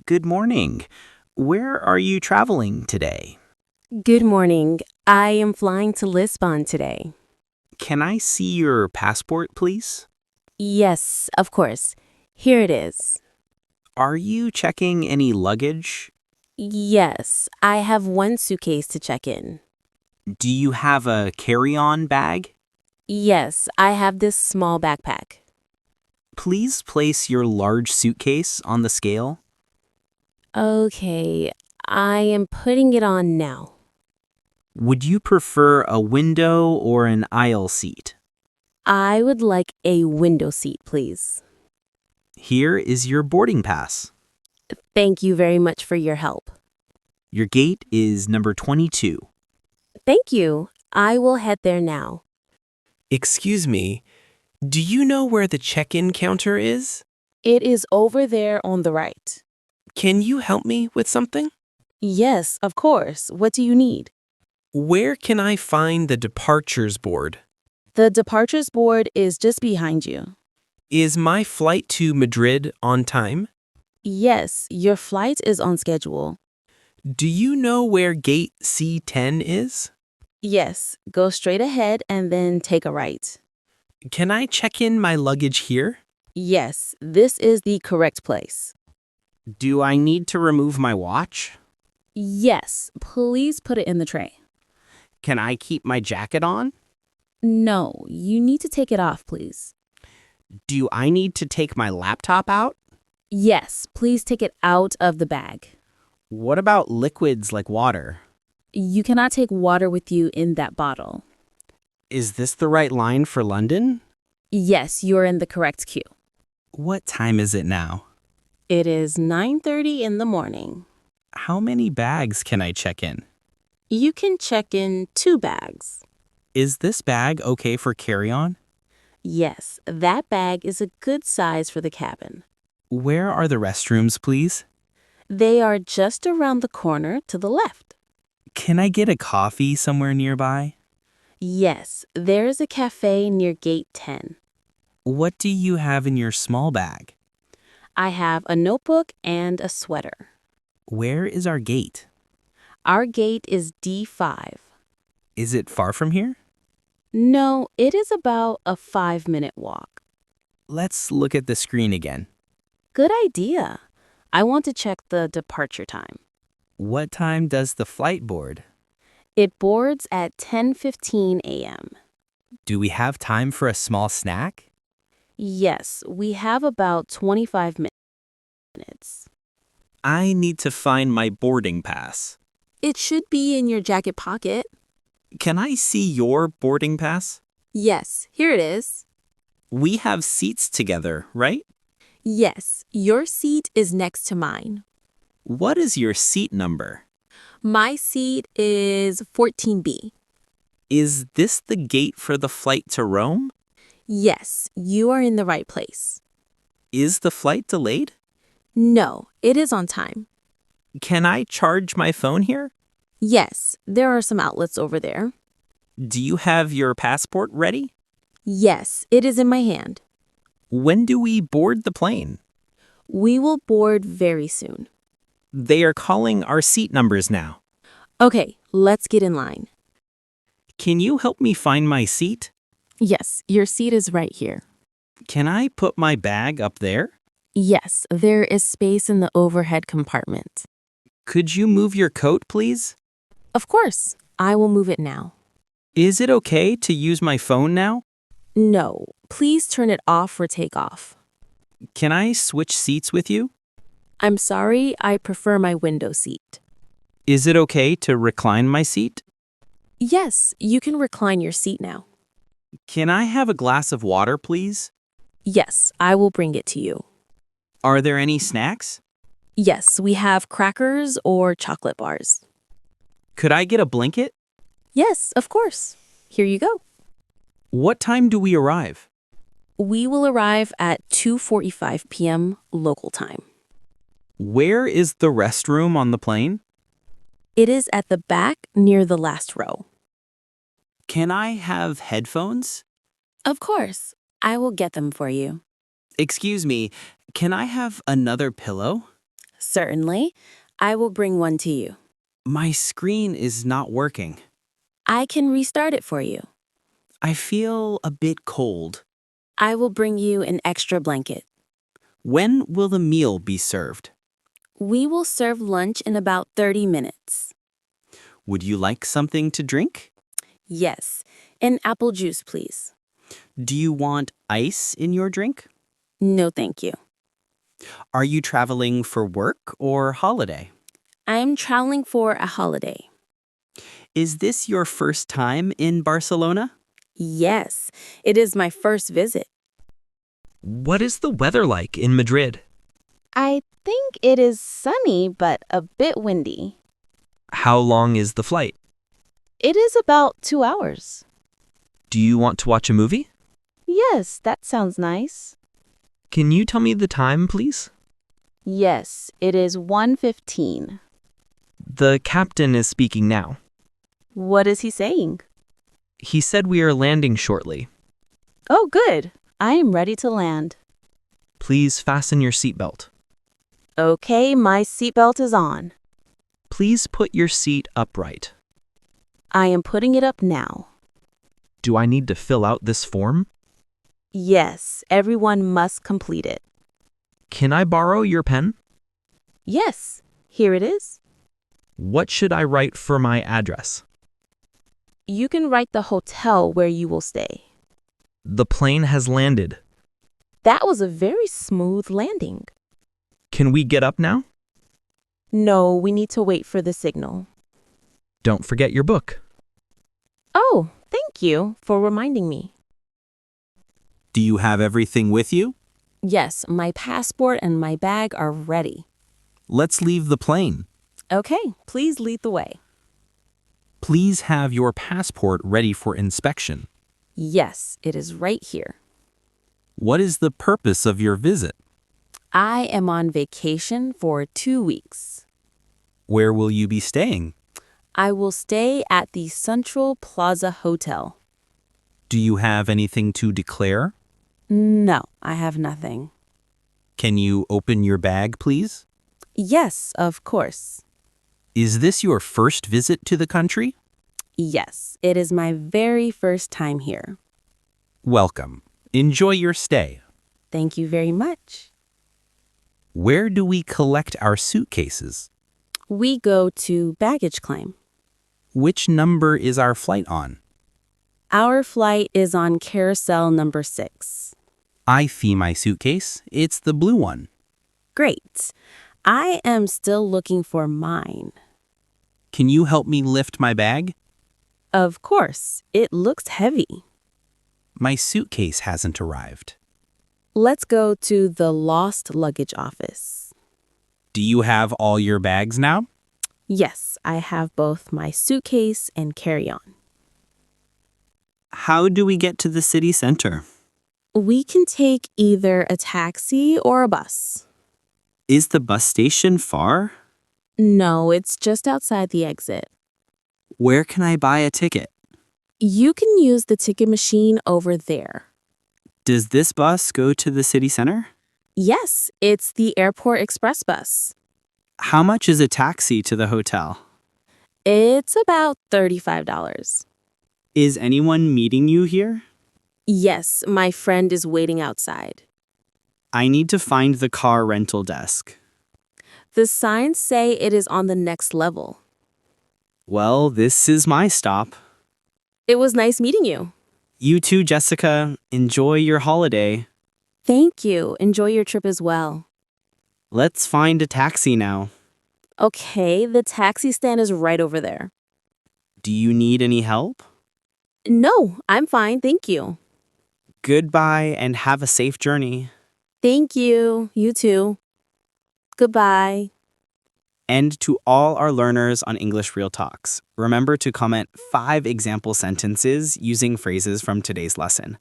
Good morning. Where are you traveling today? Good morning. I am flying to Lisbon today. Can I see your passport, please? Yes, of course. Here it is. Are you checking any luggage? Yes, I have one suitcase to check in. Do you have a carry-on bag? Yes, I have this small backpack. Please place your large suitcase on the scale. Okay, I am putting it on now. Would you prefer a window or an aisle seat? I would like a window seat, please. Here is your boarding pass. Thank you very much for your help. Your gate is number 22. Thank you. I will head there now. Excuse me, do you know where the check-in counter is? It is over there on the right. Can you help me with something? Yes, of course. What do you need? Where can I find the departures board? The departures board is just behind you. Is my flight to Madrid on time? Yes, your flight is on schedule. Do you know where gate C10 is? Yes, go straight ahead and then take a right. Can I check in my luggage here? Yes, this is the correct place. Do I need to remove my watch? Yes, please put it in the tray. Can I keep my jacket on? No, you need to take it off, please. Do I need to take my laptop out? Yes, please take it out of the bag. What about liquids like water? You cannot take water with you in that bottle. Is this the right line for London? Yes, you're in the correct queue. What time is it now? It is 9:30 in the morning. How many bags can I check in? You can check in 2 bags. Is this bag okay for carry-on? Yes, that bag is a good size for the cabin. Where are the restrooms, please? They are just around the corner to the left. Can I get a coffee somewhere nearby? Yes, there is a cafe near gate 10. What do you have in your small bag? I have a notebook and a sweater. Where is our gate? Our gate is D5. Is it far from here? No, it is about a 5-minute walk. Let's look at the screen again. Good idea. I want to check the departure time. What time does the flight board? It boards at 10:15 a.m. Do we have time for a small snack? Yes, we have about 25 minutes. I need to find my boarding pass. It should be in your jacket pocket. Can I see your boarding pass? Yes, here it is. We have seats together, right? Yes, your seat is next to mine. What is your seat number? My seat is 14B. Is this the gate for the flight to Rome? Yes, you are in the right place. Is the flight delayed? No, it is on time. Can I charge my phone here? Yes, there are some outlets over there. Do you have your passport ready? Yes, it is in my hand. When do we board the plane? We will board very soon. They are calling our seat numbers now. Okay, let's get in line. Can you help me find my seat? Yes, your seat is right here. Can I put my bag up there? Yes, there is space in the overhead compartment. Could you move your coat, please? Of course, I will move it now. Is it okay to use my phone now? No, please turn it off for takeoff. Can I switch seats with you? I'm sorry, I prefer my window seat. Is it okay to recline my seat? Yes, you can recline your seat now. Can I have a glass of water, please? Yes, I will bring it to you. Are there any snacks? Yes, we have crackers or chocolate bars. Could I get a blanket? Yes, of course. Here you go. What time do we arrive? We will arrive at 2:45 p.m. local time. Where is the restroom on the plane? It is at the back near the last row. Can I have headphones? Of course. I will get them for you. Excuse me, can I have another pillow? Certainly. I will bring one to you. My screen is not working. I can restart it for you. I feel a bit cold. I will bring you an extra blanket. When will the meal be served? We will serve lunch in about 30 minutes. Would you like something to drink? Yes, an apple juice, please. Do you want ice in your drink? No, thank you. Are you traveling for work or holiday? I am traveling for a holiday. Is this your first time in Barcelona? Yes, it is my first visit. What is the weather like in Madrid? I think it is sunny but a bit windy. How long is the flight? It is about 2 hours. Do you want to watch a movie? Yes, that sounds nice. Can you tell me the time, please? Yes, it is 1:15. The captain is speaking now. What is he saying? He said we are landing shortly. Oh, good. I am ready to land. Please fasten your seatbelt. Okay, my seatbelt is on. Please put your seat upright. I am putting it up now. Do I need to fill out this form? Yes, everyone must complete it. Can I borrow your pen? Yes, here it is. What should I write for my address? You can write the hotel where you will stay. The plane has landed. That was a very smooth landing. Can we get up now? No, we need to wait for the signal. Don't forget your book. Oh, thank you for reminding me. Do you have everything with you? Yes, my passport and my bag are ready. Let's leave the plane. Okay, please lead the way. Please have your passport ready for inspection. Yes, it is right here. What is the purpose of your visit? I am on vacation for 2 weeks. Where will you be staying? I will stay at the Central Plaza Hotel. Do you have anything to declare? No, I have nothing. Can you open your bag, please? Yes, of course. Is this your first visit to the country? Yes, it is my very first time here. Welcome. Enjoy your stay. Thank you very much. Where do we collect our suitcases? We go to baggage claim. Which number is our flight on? Our flight is on carousel number 6. I see my suitcase. It's the blue one. Great. I am still looking for mine. Can you help me lift my bag? Of course, it looks heavy. My suitcase hasn't arrived. Let's go to the lost luggage office. Do you have all your bags now? Yes, I have both my suitcase and carry-on. How do we get to the city center? We can take either a taxi or a bus. Is the bus station far? No, it's just outside the exit. Where can I buy a ticket? You can use the ticket machine over there. Does this bus go to the city center? Yes, it's the Airport Express bus. How much is a taxi to the hotel? It's about $35. Is anyone meeting you here? Yes, my friend is waiting outside. I need to find the car rental desk. The signs say it is on the next level. Well, this is my stop. It was nice meeting you. You too, Jessica. Enjoy your holiday. Thank you. Enjoy your trip as well. Let's find a taxi now. Okay, the taxi stand is right over there. Do you need any help? No, I'm fine, thank you. Goodbye and have a safe journey. Thank you. You too. Goodbye. And to all our learners on English Real Talks, remember to comment 5 example sentences using phrases from today's lesson.